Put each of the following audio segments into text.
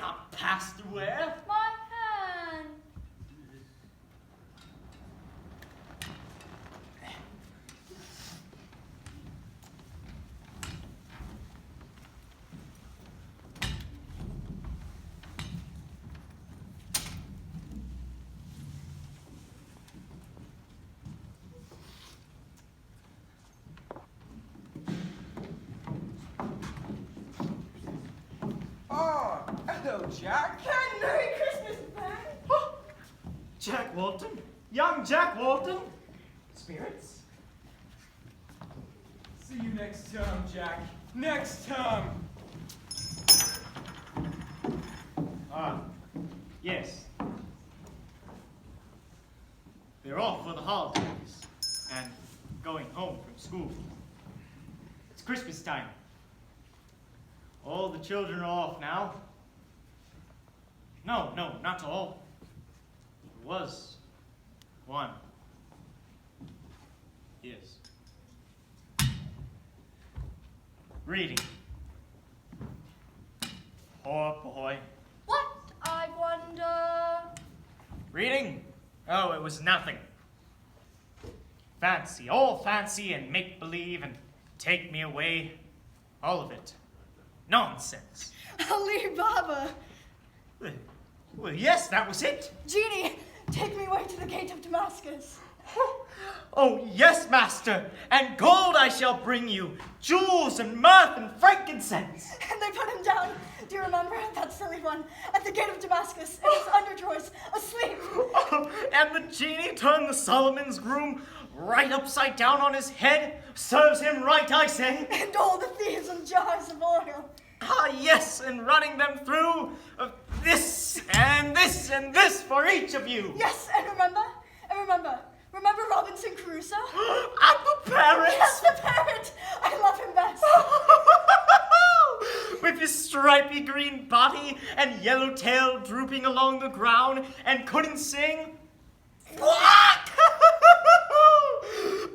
cannot pass through air. My hand. Oh, hello, Jack. And Merry Christmas, Ben. Jack Walton? Young Jack Walton? Spirits? See you next term, Jack. Next term. Ah, yes. They're off for the holidays and going home from school. It's Christmas time. All the children are off now. No, not all. There was one. Yes. Reading. Poor boy. What, I wonder? Reading? Oh, it was nothing. Fancy, all fancy and make-believe and take me away. All of it. Nonsense. Ali Baba. Well, yes, that was it. Genie, take me away to the gate of Damascus. Oh, yes, master, and gold I shall bring you, jewels and mirth and frankincense. And they put him down, do you remember, that silly one, at the gate of Damascus, in his underdrawers, asleep. Oh, and the genie turned the Solomon's groom right upside down on his head. Serves him right, I say. And all the thieves and jars of oil. Ah, yes, and running them through this and this and this for each of you. Yes, and remember Robinson Crusoe? And the parrots. Yes, the parrot. I love him best. With his stripy green body and yellow tail drooping along the ground and couldn't sing. What?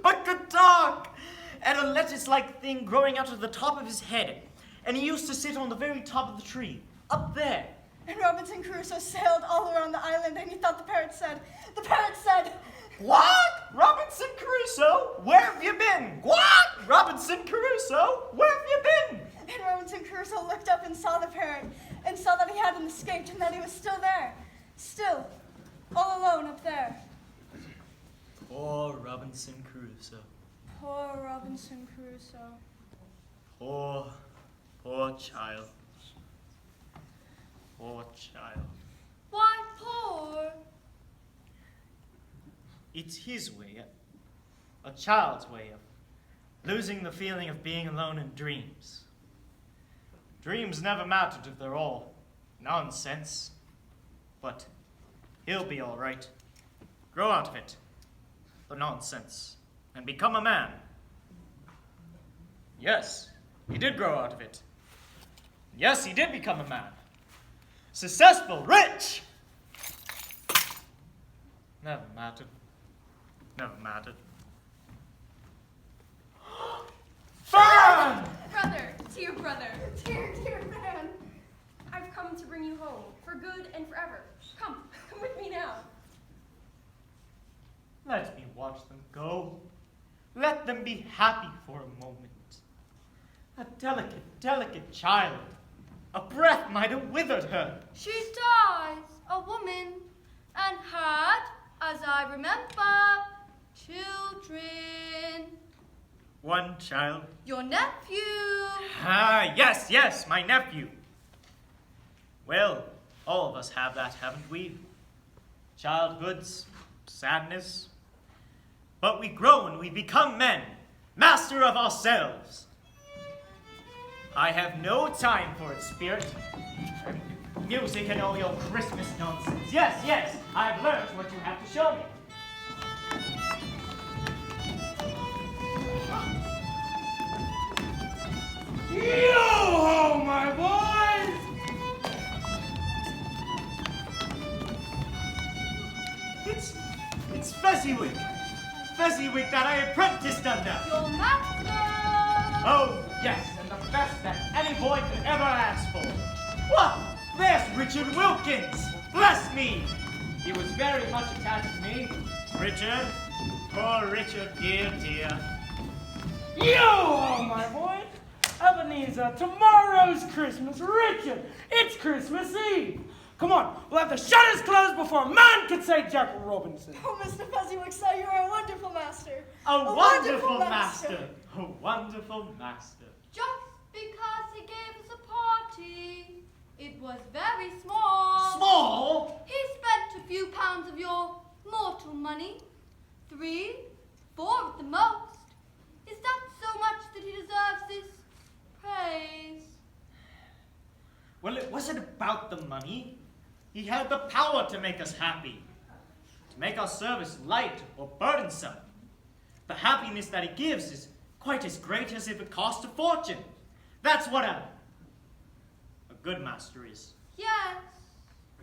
But could talk. And a lettuce-like thing growing out of the top of his head. And he used to sit on the very top of the tree, up there. And Robinson Crusoe sailed all around the island, and he thought the parrot said, What? Robinson Crusoe? Where have you been? What? Robinson Crusoe? Where have you been? And Robinson Crusoe looked up and saw the parrot, and saw that he hadn't escaped, and that he was still there. Still, all alone up there. Poor Robinson Crusoe. Poor Robinson Crusoe. Poor child. Poor child. Why poor? It's his way, a child's way of losing the feeling of being alone in dreams. Dreams never mattered if they're all nonsense. But he'll be all right. Grow out of it, the nonsense, and become a man. Yes, he did grow out of it. Yes, he did become a man. Successful, rich! Never mattered. Never mattered. Fern! Brother, dear brother, Dear, dear man. I've come to bring you home, for good and forever. Come with me now. Let me watch them go. Let them be happy for a moment. A delicate, delicate child. A breath might have withered her. She dies, a woman, and had, as I remember, children. One child. Your nephew. Ah, yes, my nephew. Well, all of us have that, haven't we? Childhood's sadness. But we grow and we become men, master of ourselves. I have no time for it, spirit. Music and all your Christmas nonsense. Yes, I've learned what you have to show me. Yo-ho, my boys! It's Fezziwig. Fezziwig that I apprenticed under. Your master. Oh, yes, and the best that any boy could ever ask for. What? There's Richard Wilkins! Bless me! He was very much attached to me. Richard? Poor Richard, dear, dear. Yo, my boy! Ebenezer, tomorrow's Christmas. Richard, it's Christmas Eve. Come on, we'll have the shutters closed before a man can say Jack Robinson. Oh, Mr. Fezziwig, sir, you are a wonderful master. A wonderful master! A wonderful master. Just because he gave us a party, it was very small. Small? He spent a few pounds of your mortal money. 3, 4 at the most. Is that so much that he deserves this praise? Well, it wasn't about the money. He had the power to make us happy, to make our service light or burdensome. The happiness that he gives is quite as great as if it cost a fortune. That's what a good master is. Yes.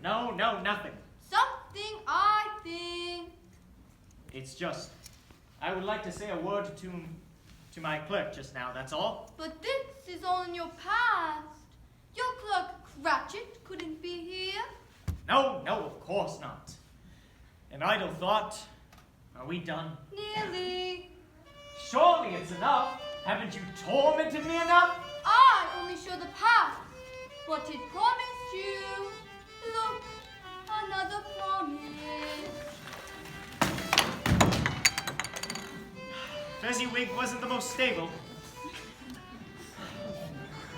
No, nothing. Something, I think. It's just, I would like to say a word to my clerk just now, that's all. But this is all in your past. Your clerk Cratchit couldn't be here. No, of course not. An idle thought. Are we done? Nearly. Surely it's enough. Haven't you tormented me enough? I only show the past. What it promised you. Look, another promise. Fezziwig wasn't the most stable.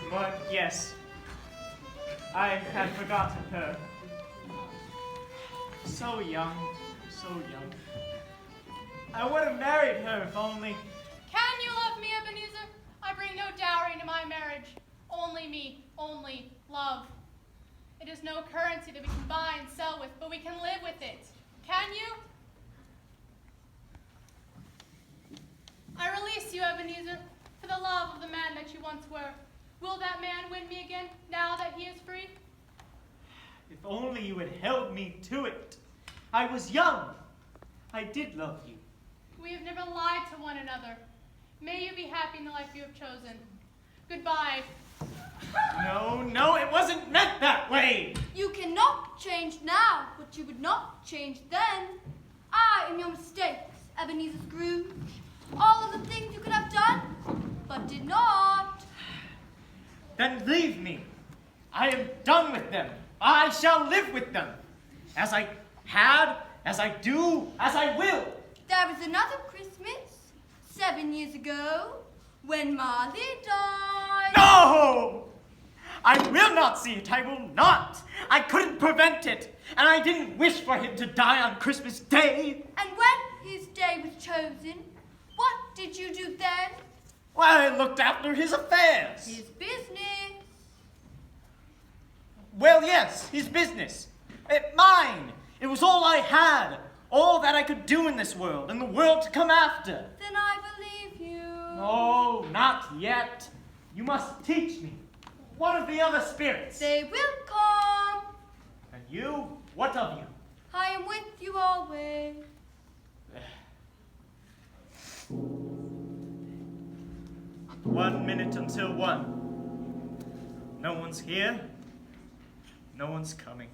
But yes, I had forgotten her. So young. I would have married her if only. Can you love me, Ebenezer? I bring no dowry to my marriage. Only me, only love. It is no currency that we can buy and sell with, but we can live with it. Can you? I release you, Ebenezer, for the love of the man that you once were. Will that man win me again, now that he is free? If only you had held me to it. I was young. I did love you. We have never lied to one another. May you be happy in the life you have chosen. Goodbye. No, it wasn't meant that way. You cannot change now what you would not change then. I am your mistakes, Ebenezer Scrooge. All of the things you could have done, but did not. Then leave me. I am done with them. I shall live with them. As I had, as I do, as I will. There was another Christmas, 7 years ago, when Marley died. No! I will not see it. I will not. I couldn't prevent it. And I didn't wish for him to die on Christmas Day. And when his day was chosen, what did you do then? Well, I looked after his affairs. His business. Well, yes, his business. Mine. It was all I had. All that I could do in this world, and the world to come after. Then I believe you. No, not yet. You must teach me. What of the other spirits? They will come. And you? What of you? I am with you always. 1 minute until 1. No one's here. No one's coming.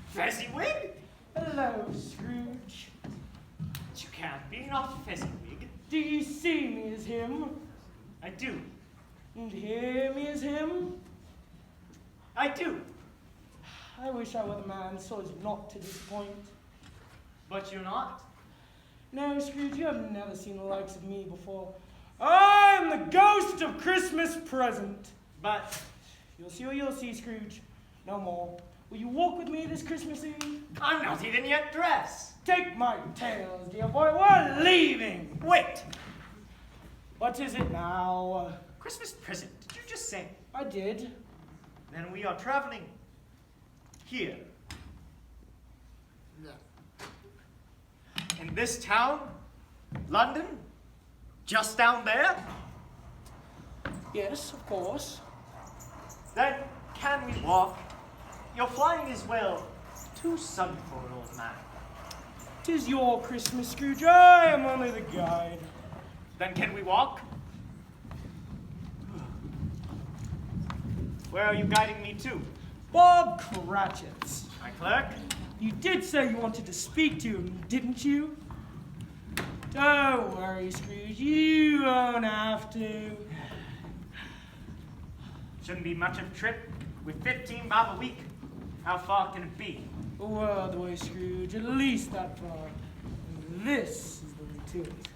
Fezziwig? Hello, Scrooge. You can't be, not Fezziwig. Do you see me as him? I do. And hear me as him? I do. I wish I were the man so as not to disappoint. But you're not. No, Scrooge, you have never seen the likes of me before. I am the ghost of Christmas present. But You'll see what you'll see, Scrooge. No more. Will you walk with me this Christmas Eve? I'm not even yet dressed. Take my tails, dear boy. We're leaving. Wait. What is it now? Christmas present, did you just say? I did. Then we are traveling here. In this town? London? Just down there? Yes, of course. Then can we walk? Your flying is, well, too sudden for an old man. 'Tis your Christmas, Scrooge. I am only the guide. Then can we walk? Where are you guiding me to? Bob Cratchit's. My clerk? You did say you wanted to speak to him, didn't you? Don't worry, Scrooge. You won't have to. Shouldn't be much of a trip. With 15 bob a week, how far can it be? Well, the way, Scrooge. At least that far. And this is the way to it.